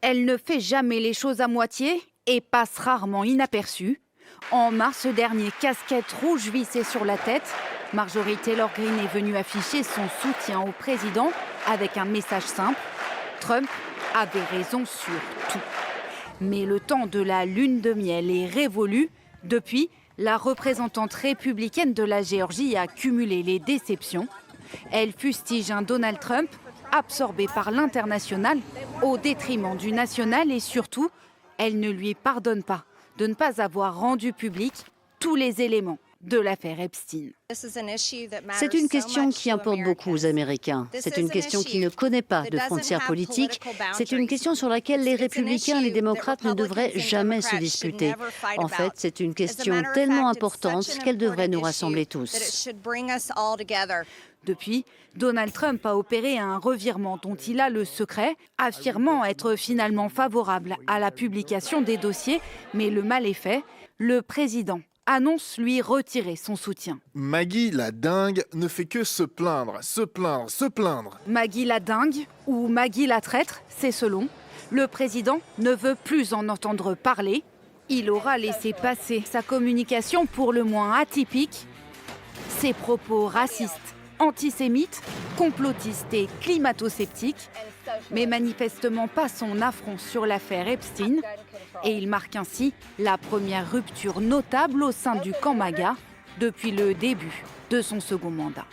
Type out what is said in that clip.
Elle ne fait jamais les choses à moitié et passe rarement inaperçue. En mars dernier, casquette rouge vissée sur la tête, Marjorie Taylor Greene est venue afficher son soutien au président avec un message simple. Trump avait raison sur tout. Mais le temps de la lune de miel est révolu. Depuis, la représentante républicaine de la Géorgie a cumulé les déceptions. Elle fustige un Donald Trump absorbé par l'international au détriment du national et surtout, elle ne lui pardonne pas de ne pas avoir rendu public tous les éléments de l'affaire Epstein. C'est une question qui importe beaucoup aux Américains. C'est une question qui ne connaît pas de frontières politiques. C'est une question sur laquelle les républicains et les démocrates ne devraient jamais se disputer. En fait, c'est une question tellement importante qu'elle devrait nous rassembler tous. Depuis, Donald Trump a opéré un revirement dont il a le secret, affirmant être finalement favorable à la publication des dossiers. Mais le mal est fait. Le président annonce lui retirer son soutien. Maggie la dingue ne fait que se plaindre. Maggie la dingue ou Maggie la traître, c'est selon. Le président ne veut plus en entendre parler. Il aura laissé passer sa communication pour le moins atypique. Ses propos racistes, antisémites, complotistes et climato-sceptiques, mais manifestement pas son affront sur l'affaire Epstein. Et il marque ainsi la première rupture notable au sein du camp MAGA depuis le début de son second mandat.